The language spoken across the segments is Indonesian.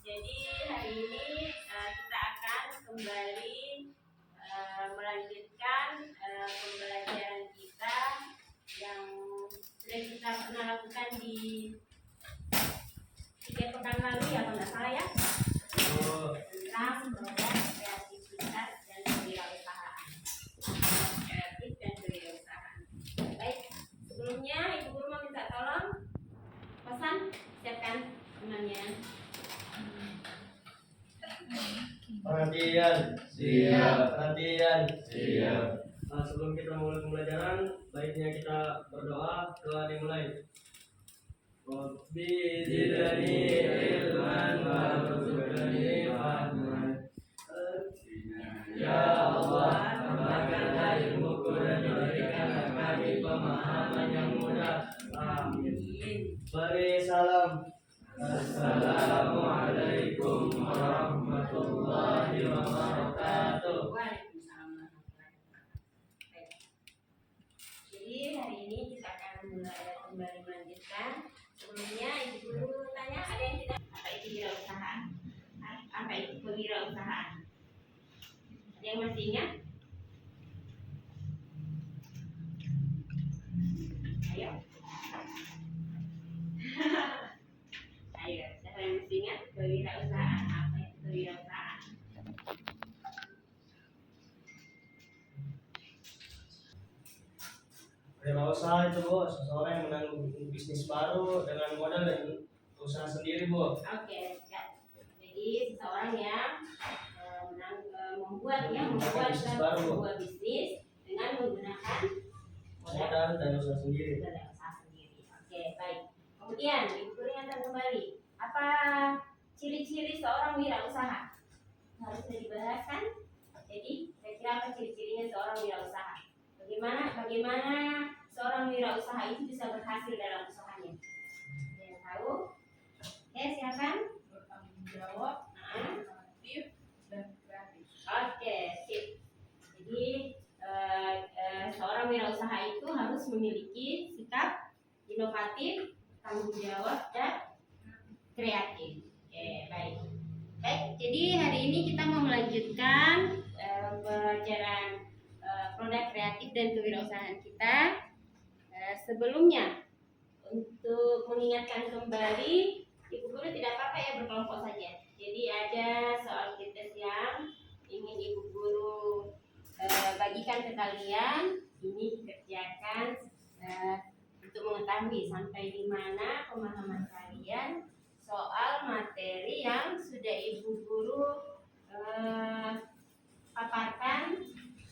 Jadi hari ini kita akan kembali melanjutkan pembelajaran kita yang sudah kita pernah lakukan di 3 pekan lalu ya, kalau nggak salah ya, tentang produk kreativitas dan kewirausahaan. Kreatif dan kewirausahaan. Baik, sebelumnya Ibu Guru mau minta tolong pesan siapkan temannya. Perhatian, siap. Perhatian, Siap. Sebelum kita mulai pembelajaran, baiknya kita berdoa. Doa dimulai. Rabbi zidni ilman warzuqni fahman. Ya Allah, tambahkanlah ilmuku dan berikanlah kami pemahaman yang mudah. Amin. Beri salam. Assalamualaikum warahmatullahi wabarakatuh. Waalaikumsalam warahmatullahi wabarakatuh. Jadi hari ini kita akan kembali melanjutkan. Sebelumnya Ibu Guru tanya, ada yang tidak apa itu wirausahaan? Apa itu kewirausahaan? Ada yang masih ingat? Ayo. Ayo, siapa yang masih ingat kewirausahaan? Apa itu kewirausahaan? Wirausaha itu Bu, seseorang yang menanggung bisnis baru dengan modal dan usaha sendiri Bu. Oke, ya. Jadi seseorang yang membuat bisnis baru. sebuah bisnis dengan menggunakan Modal dan usaha sendiri. usaha sendiri. Oke, baik. Kemudian Ibu Guru ingatkan kembali, apa ciri-ciri seorang wirausaha? Harus dibahas kan? Jadi kira-kira apa ciri-cirinya seorang wirausaha? Bagaimana seorang wirausaha itu bisa berhasil dalam usahanya? Ada yang tahu? Oke, silakan. Bertanggung jawab, aktif, dan kreatif. Oke, sip. Jadi seorang wirausaha itu harus memiliki sikap inovatif, tanggung jawab, dan kreatif. Oke, baik. Baik, jadi hari ini kita mau melanjutkan pelajaran produk kreatif dan kewirausahaan kita. Sebelumnya, untuk mengingatkan kembali, Ibu Guru tidak apa-apa ya berkelompok saja. Jadi ada soal kritis yang ingin Ibu Guru bagikan ke kalian, ini dikerjakan untuk mengetahui sampai di mana pemahaman kalian soal materi yang sudah Ibu Guru paparkan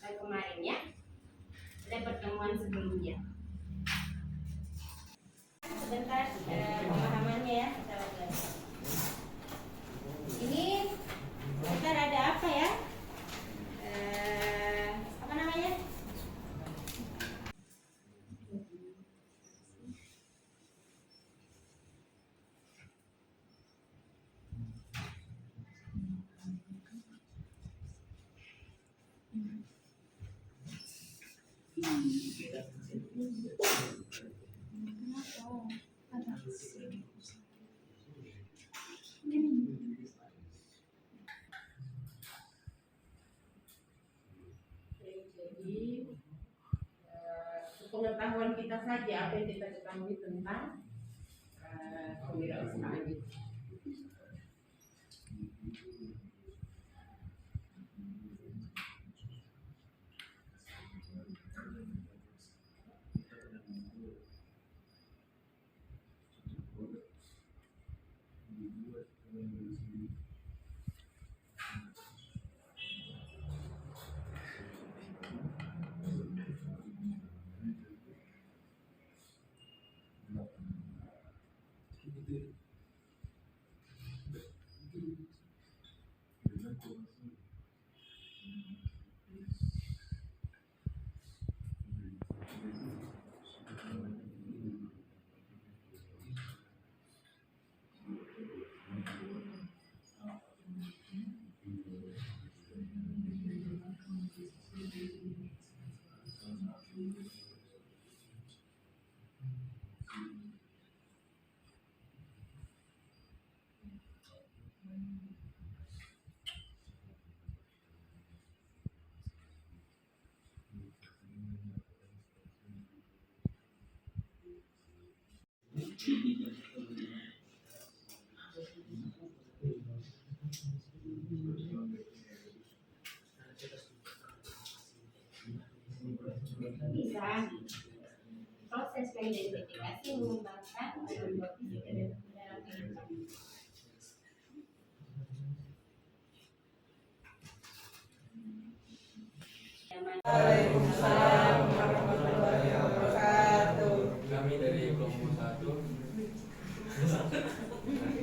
kemarin ya, pada pertemuan sebelumnya. Sebentar pemahamannya ya, kita lihat. Ini sebentar ada apa ya? Apa namanya? Jadi pengetahuan kita saja apa yang kita ketahui tentang kewirausahaan itu. Bisa. Proses mengidentifikasi mengembangkan metodologi dalam kehidupan. Waalaikumsalam warahmatullahi wabarakatuh. Kami dari kelompok 1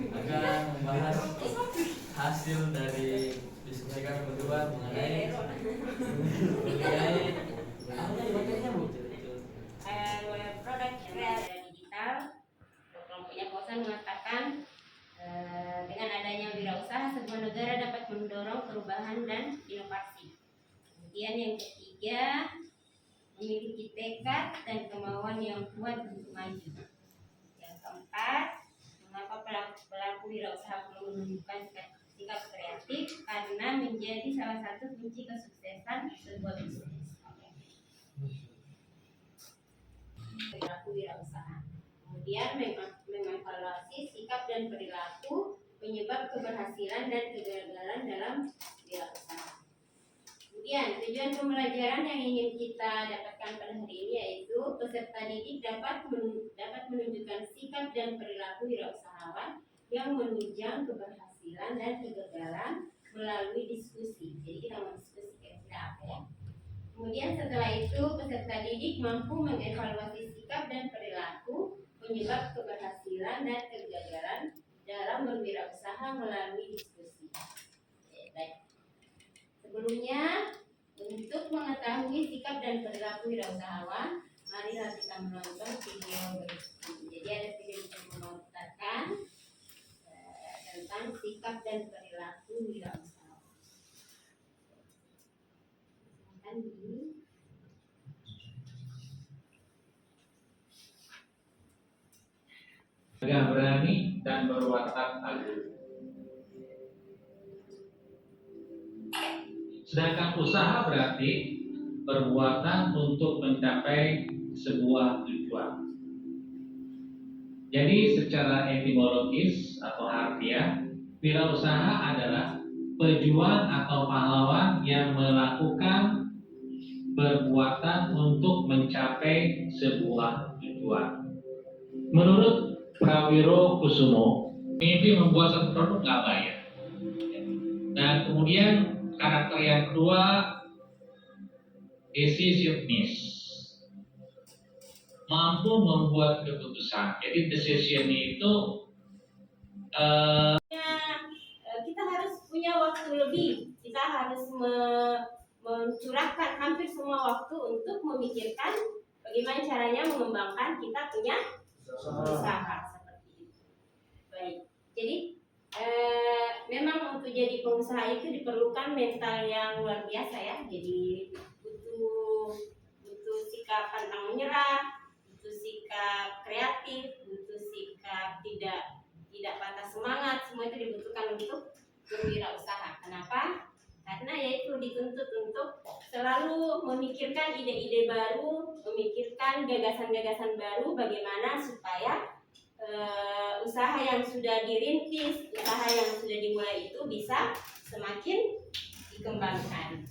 akan membahas hasil dari diskusi kami berdua mengenai Produk digital. Kelompoknya Kosan mengatakan dengan adanya wirausaha sebuah negara dapat mendorong perubahan dan inovasi. Kemudian yang ketiga, memiliki tekad dan kemauan yang kuat untuk maju. Yang keempat, mengapa pelaku wirausaha perlu menunjukkan sikap kreatif karena menjadi salah satu kunci kesuksesan sebuah bisnis. Perilaku wirausaha. Kemudian mengevaluasi sikap dan perilaku penyebab keberhasilan dan kegagalan dalam wirausaha. Kemudian tujuan pembelajaran yang ingin kita dapatkan pada hari ini yaitu peserta didik dapat menunjukkan sikap dan perilaku wirausahawan yang menunjang keberhasilan dan kegagalan melalui diskusi. Jadi kita mendiskusi kira-kira apa ya. Kemudian setelah itu peserta didik mampu mengevaluasi sikap dan perilaku penyebab keberhasilan dan kegagalan dalam berwirausaha melalui diskusi. Baik. Sebelumnya, untuk mengetahui sikap dan perilaku wirausahawan, marilah kita menonton video berikut. Jadi ada video yang memutarkan tentang sikap dan perilaku wirausahawan. Silakan di Agak berani dan berwatak agung. Sedangkan usaha berarti perbuatan untuk mencapai sebuah tujuan. Jadi secara etimologis atau harfiah, wirausaha adalah pejuang atau pahlawan yang melakukan perbuatan untuk mencapai sebuah tujuan. Menurut Prawiro Kusumo, mimpi membuat satu produk nggak bayar. Dan kemudian karakter yang kedua, decisiveness, mampu membuat keputusan. Jadi decision itu kita harus punya waktu lebih. Kita harus mencurahkan hampir semua waktu untuk memikirkan bagaimana caranya mengembangkan kita punya usaha seperti itu. Baik. Jadi memang untuk jadi pengusaha itu diperlukan mental yang luar biasa ya. Jadi butuh sikap pantang menyerah, butuh sikap kreatif, butuh sikap tidak patah semangat. Semua itu dibutuhkan untuk berwirausaha. Kenapa? Karena yaitu dituntut untuk selalu memikirkan ide-ide baru, memikirkan gagasan-gagasan baru bagaimana supaya usaha yang sudah dirintis, usaha yang sudah dimulai itu bisa semakin dikembangkan.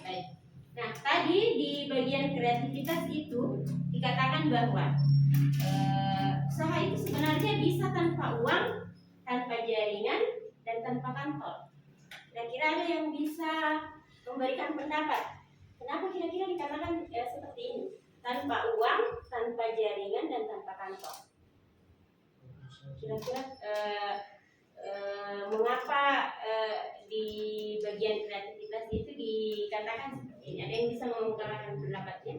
Baik. Nah, tadi di bagian kreativitas itu dikatakan bahwa usaha itu sebenarnya bisa tanpa uang, tanpa jaringan, dan tanpa kantor. Kira-kira ada yang bisa memberikan pendapat? Kenapa kira-kira dikatakan seperti ini? Tanpa uang, tanpa jaringan, dan tanpa kantor. Kira-kira mengapa di bagian kreativitas itu dikatakan seperti ini? Ada yang bisa mengungkapkan pendapatnya?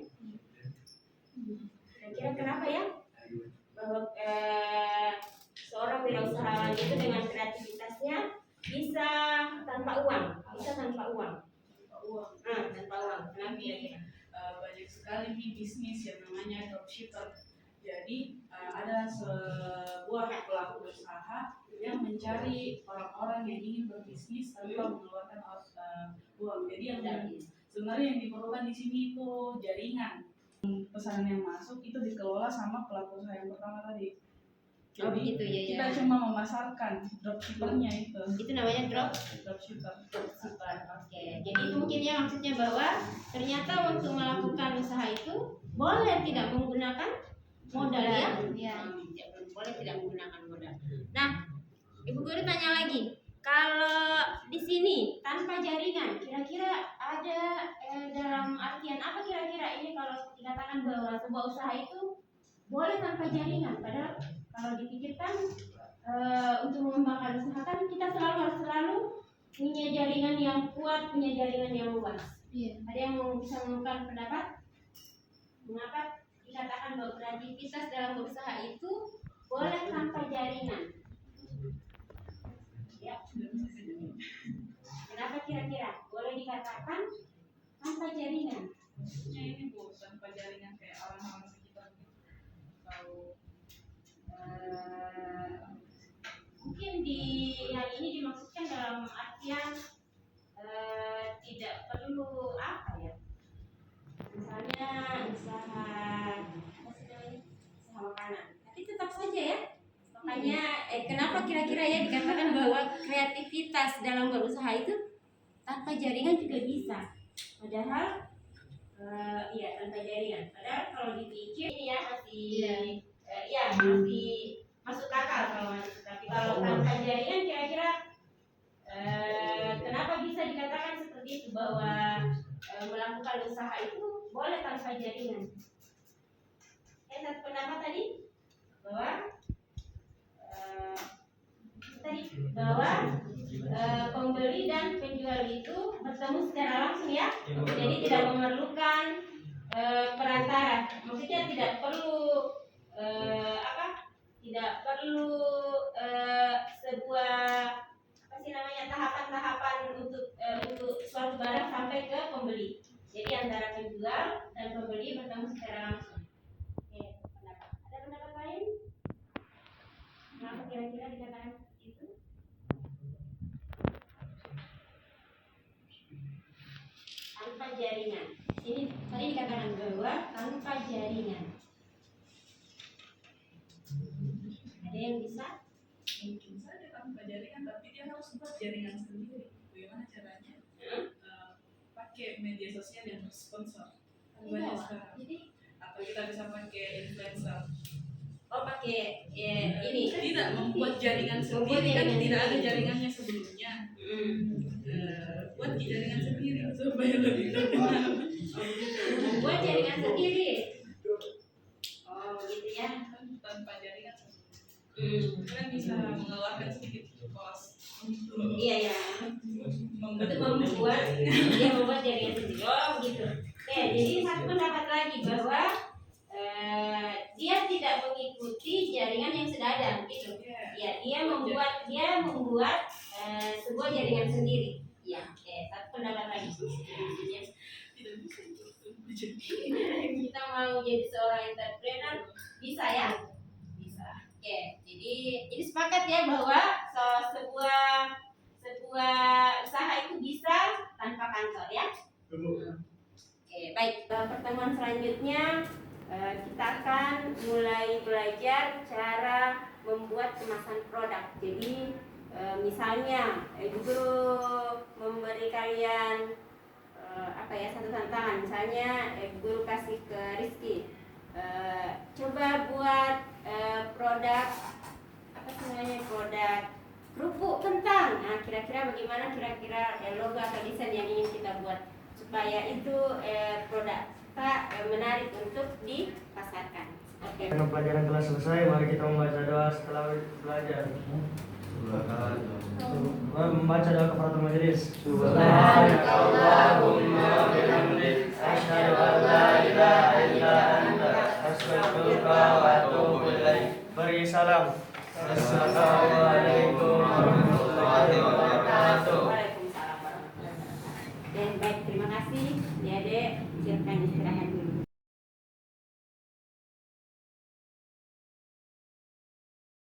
Kira-kira kenapa ya? Bahwa seorang wirausahawan itu dengan kreativitasnya bisa tanpa uang, tanpa uang. Kenapa kira-kira? Banyak sekali nih bisnis yang namanya dropshipper. Jadi ada sebuah pelaku usaha yang mencari orang-orang yang ingin berbisnis tanpa mengeluarkan uang. Jadi yang sebenarnya yang diperlukan di sini itu jaringan. Pesanan yang masuk itu dikelola sama pelaku usaha yang pertama tadi. Oh begitu ya. Kita cuma memasarkan dropshippernya itu. Itu namanya Dropshipper. dropshipper. Oke. Jadi itu mungkin ya maksudnya bahwa ternyata untuk melakukan usaha itu boleh tidak menggunakan modal ya. Boleh tidak menggunakan modal. Nah, Ibu Guru tanya lagi, kalau di sini tanpa jaringan, kira-kira ada dalam artian apa kira-kira ini kalau dikatakan bahwa sebuah usaha itu boleh tanpa jaringan? Padahal kalau dipikirkan untuk mengembangkan usaha kan kita harus selalu punya jaringan yang kuat, punya jaringan yang luas. Ada yang bisa mengungkapkan pendapat? Mengapa dikatakan bahwa kreativitas dalam berusaha itu boleh tanpa jaringan? Ya. Kenapa kira-kira boleh dikatakan tanpa jaringan? Maksudnya ini Bu, tanpa jaringan kayak orang-orang sekitar atau mungkin di hal ini dimaksudkan dalam artian tidak perlu apa ya? Misalnya usaha apa sih namanya? Usaha makanan. Tapi tetap saja ya. Makanya kenapa kira-kira ya dikatakan bahwa kreativitas dalam berusaha itu tanpa jaringan juga bisa. Padahal iya tanpa jaringan. Padahal kalau dipikir ini ya masih masih masuk akal kalau masuk. Tapi kalau tanpa jaringan kira-kira kenapa bisa dikatakan seperti itu bahwa melakukan usaha itu boleh tanpa jaringan? Satu pendapat tadi bahwa pembeli dan penjual itu bertemu secara langsung ya, jadi tidak memerlukan perantara. Maksudnya tidak perlu sebuah tahapan-tahapan untuk suatu barang sampai ke pembeli. Jadi antara penjual dan pembeli bertemu secara langsung. Oke, pendapat. Ada pendapat lain? Kenapa kira-kira dikatakan itu? Tanpa jaringan. Ini tadi dikatakan bahwa tanpa jaringan. Ada yang bisa? mungkin saja tanpa jaringan, tapi dia harus buat jaringan sendiri. Bagaimana caranya? Pakai media sosial yang bersponsor. Banyak sekarang. Jadi Atau kita bisa pakai influencer. pakai ini. Tidak membuat jaringan sendiri, kan tidak ada jaringannya sebelumnya. Buat jaringan sendiri supaya lebih terkenal. Membuat jaringan sendiri. Oh gitu ya. Tanpa jaringan kan bisa mengeluarkan sedikit kos untuk Iya. Untuk membuat jaringan sendiri. Oh begitu. Oke, jadi satu pendapat lagi bahwa dia tidak mengikuti jaringan yang sudah ada, gitu. Ya, dia membuat sebuah jaringan sendiri. Ya, oke. Satu pendapat lagi. tidak bisa Kita mau jadi seorang entrepreneur bisa ya? Bisa. Oke, jadi sepakat ya bahwa sebuah usaha itu bisa tanpa kantor ya. Oke, baik. Pertemuan selanjutnya kita akan mulai belajar cara membuat kemasan produk. Jadi misalnya Ibu Guru memberi kalian satu tantangan. Misalnya Ibu Guru kasih ke Rizky, coba buat produk produk kerupuk kentang. Nah, kira-kira bagaimana logo atau desain yang ingin kita buat supaya itu produk kita menarik untuk dipasarkan. Oke. Karena pelajaran telah selesai, mari kita membaca doa setelah belajar. Membaca doa kafaratul majelis. Subhanakallahumma wa bihamdik, asyhadu an la ilaha illa anta, astaghfiruka wa atubu ilaik. Beri salam. Assalamualaikum warahmatullahi wabarakatuh. Waalaikumsalam warahmatullahi wabarakatuh. Baik, terima kasih. Ya, Dek, silakan.